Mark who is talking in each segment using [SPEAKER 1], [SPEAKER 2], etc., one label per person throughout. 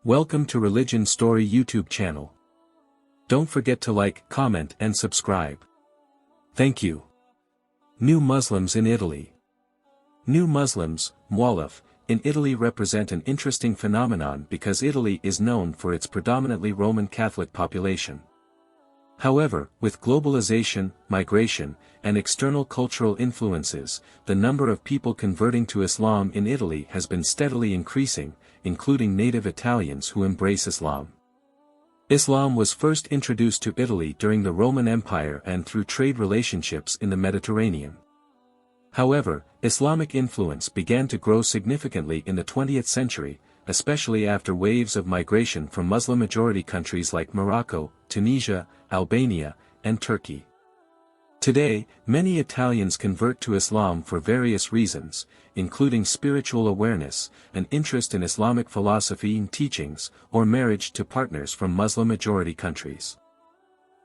[SPEAKER 1] Welcome to Religion Story YouTube channel. Don't forget to like, comment and subscribe. Thank you. New Muslims in Italy. New Muslims, mualaf, in Italy represent an interesting phenomenon because Italy is known for its predominantly Roman Catholic population. However, with globalization, migration, and external cultural influences, the number of people converting to Islam in Italy has been steadily increasing, including native Italians who embrace Islam. Islam was first introduced to Italy during the Roman Empire and through trade relationships in the Mediterranean. However, Islamic influence began to grow significantly in the 20th century, especially after waves of migration from Muslim-majority countries like Morocco, Tunisia, Albania, and Turkey. Today, many Italians convert to Islam for various reasons, including spiritual awareness, an interest in Islamic philosophy and teachings, or marriage to partners from Muslim-majority countries.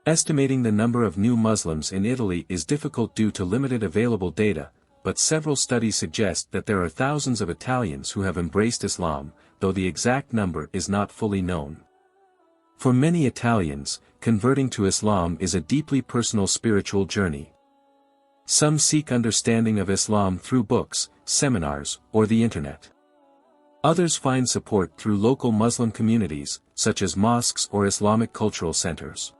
[SPEAKER 1] Estimating the number of new Muslims in Italy is difficult due to limited available data, but several studies suggest that there are thousands of Italians who have embraced Islam, though the exact number is not fully known. For many Italians, converting to Islam is a deeply personal spiritual journey. Some seek understanding of Islam through books, seminars, or the internet. Others find support through local Muslim communities, such as mosques or Islamic cultural centers.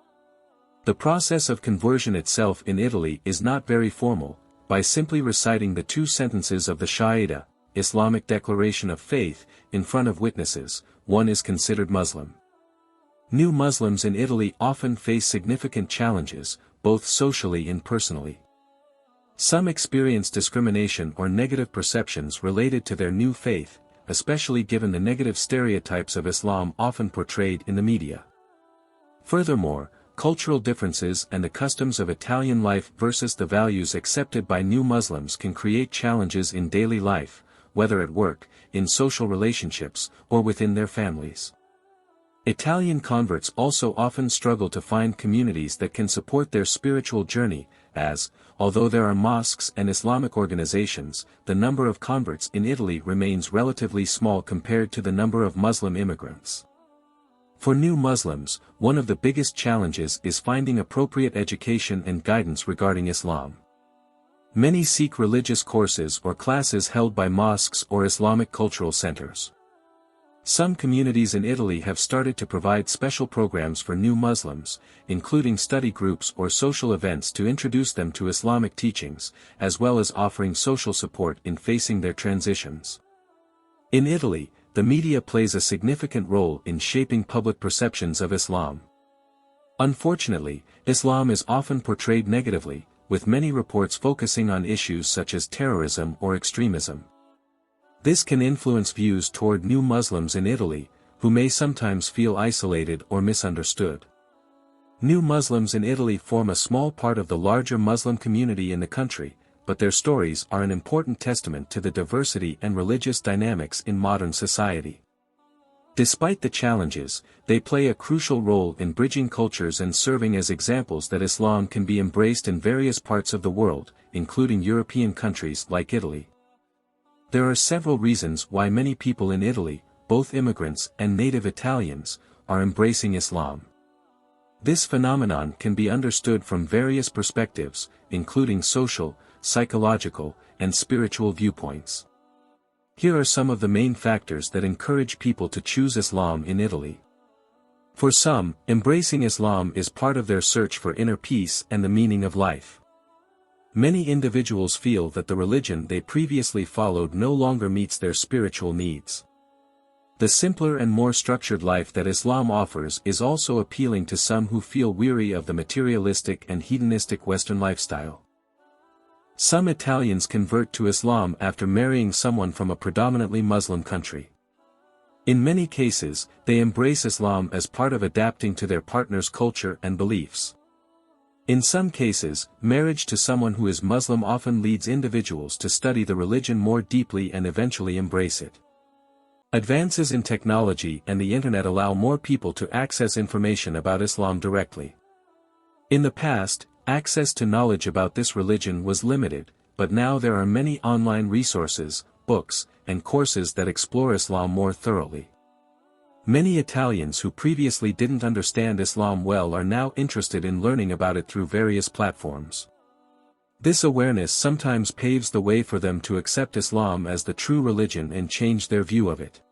[SPEAKER 1] The process of conversion itself in Italy is not very formal. By simply reciting the two sentences of the Shahada, Islamic declaration of faith, in front of witnesses, one is considered Muslim. New Muslims in Italy often face significant challenges, both socially and personally. Some experience discrimination or negative perceptions related to their new faith, especially given the negative stereotypes of Islam often portrayed in the media. Furthermore, cultural differences and the customs of Italian life versus the values accepted by new Muslims can create challenges in daily life, whether at work, in social relationships, or within their families. Italian converts also often struggle to find communities that can support their spiritual journey, as, although there are mosques and Islamic organizations, the number of converts in Italy remains relatively small compared to the number of Muslim immigrants. For new Muslims, one of the biggest challenges is finding appropriate education and guidance regarding Islam. Many seek religious courses or classes held by mosques or Islamic cultural centers. Some communities in Italy have started to provide special programs for new Muslims, including study groups or social events to introduce them to Islamic teachings, as well as offering social support in facing their transitions. In Italy, the media plays a significant role in shaping public perceptions of Islam. Unfortunately, Islam is often portrayed negatively, with many reports focusing on issues such as terrorism or extremism. This can influence views toward new Muslims in Italy, who may sometimes feel isolated or misunderstood. New Muslims in Italy form a small part of the larger Muslim community in the country, but their stories are an important testament to the diversity and religious dynamics in modern society. Despite the challenges, they play a crucial role in bridging cultures and serving as examples that Islam can be embraced in various parts of the world, including European countries like Italy. There are several reasons why many people in Italy, both immigrants and native Italians, are embracing Islam. This phenomenon can be understood from various perspectives, including social, psychological, and spiritual viewpoints. Here are some of the main factors that encourage people to choose Islam in Italy. For some, embracing Islam is part of their search for inner peace and the meaning of life. Many individuals feel that the religion they previously followed no longer meets their spiritual needs. The simpler and more structured life that Islam offers is also appealing to some who feel weary of the materialistic and hedonistic Western lifestyle. Some Italians convert to Islam after marrying someone from a predominantly Muslim country. In many cases, they embrace Islam as part of adapting to their partner's culture and beliefs. In some cases, marriage to someone who is Muslim often leads individuals to study the religion more deeply and eventually embrace it. Advances in technology and the internet allow more people to access information about Islam directly. In the past, access to knowledge about this religion was limited, but now there are many online resources, books, and courses that explore Islam more thoroughly. Many Italians who previously didn't understand Islam well are now interested in learning about it through various platforms. This awareness sometimes paves the way for them to accept Islam as the true religion and change their view of it.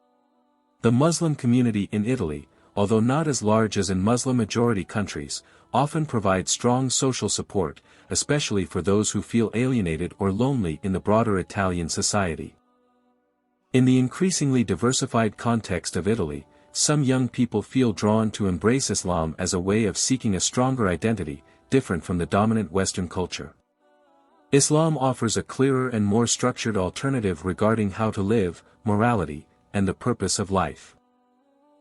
[SPEAKER 1] The Muslim community in Italy, although not as large as in Muslim-majority countries, often provides strong social support, especially for those who feel alienated or lonely in the broader Italian society. In the increasingly diversified context of Italy, some young people feel drawn to embrace Islam as a way of seeking a stronger identity, different from the dominant Western culture. Islam offers a clearer and more structured alternative regarding how to live, morality, and the purpose of life.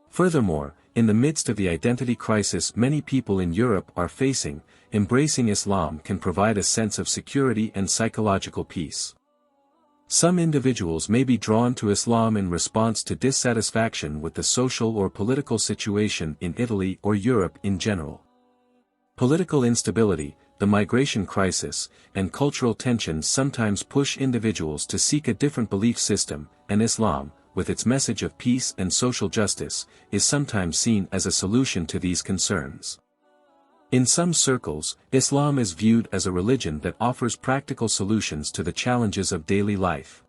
[SPEAKER 1] Furthermore, in the midst of the identity crisis many people in Europe are facing, embracing Islam can provide a sense of security and psychological peace. Some individuals may be drawn to Islam in response to dissatisfaction with the social or political situation in Italy or Europe in general. Political instability, the migration crisis, and cultural tensions sometimes push individuals to seek a different belief system, and Islam, with its message of peace and social justice, is sometimes seen as a solution to these concerns. In some circles, Islam is viewed as a religion that offers practical solutions to the challenges of daily life.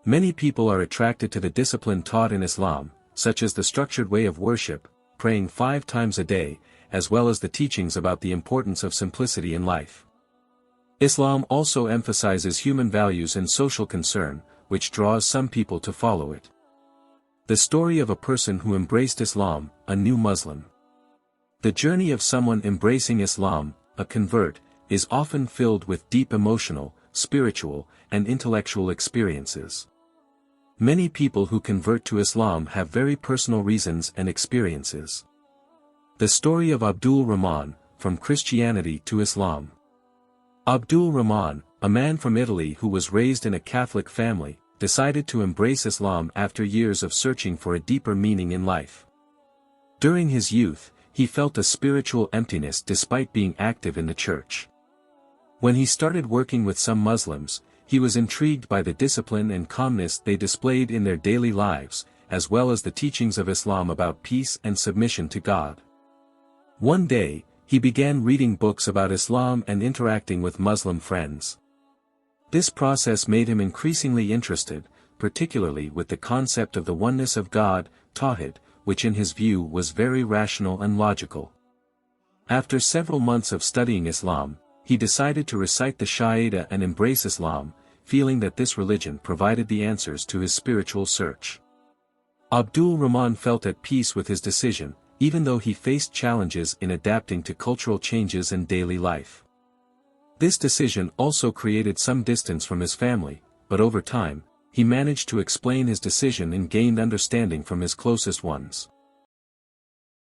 [SPEAKER 1] Many people are attracted to the discipline taught in Islam, such as the structured way of worship, praying 5 times a day, as well as the teachings about the importance of simplicity in life. Islam also emphasizes human values and social concern, which draws some people to follow it. The story of a person who embraced Islam, a new Muslim. The journey of someone embracing Islam, a convert, is often filled with deep emotional, spiritual, and intellectual experiences. Many people who convert to Islam have very personal reasons and experiences. The story of Abdul Rahman, from Christianity to Islam. Abdul Rahman, a man from Italy who was raised in a Catholic family, decided to embrace Islam after years of searching for a deeper meaning in life. During his youth, he felt a spiritual emptiness despite being active in the church. When he started working with some Muslims, he was intrigued by the discipline and calmness they displayed in their daily lives, as well as the teachings of Islam about peace and submission to God. One day, he began reading books about Islam and interacting with Muslim friends. This process made him increasingly interested, particularly with the concept of the oneness of God, Tawhid, which in his view was very rational and logical. After several months of studying Islam, he decided to recite the Shahada and embrace Islam, feeling that this religion provided the answers to his spiritual search. Abdul Rahman felt at peace with his decision, even though he faced challenges in adapting to cultural changes and daily life. This decision also created some distance from his family, but over time, he managed to explain his decision and gained understanding from his closest ones.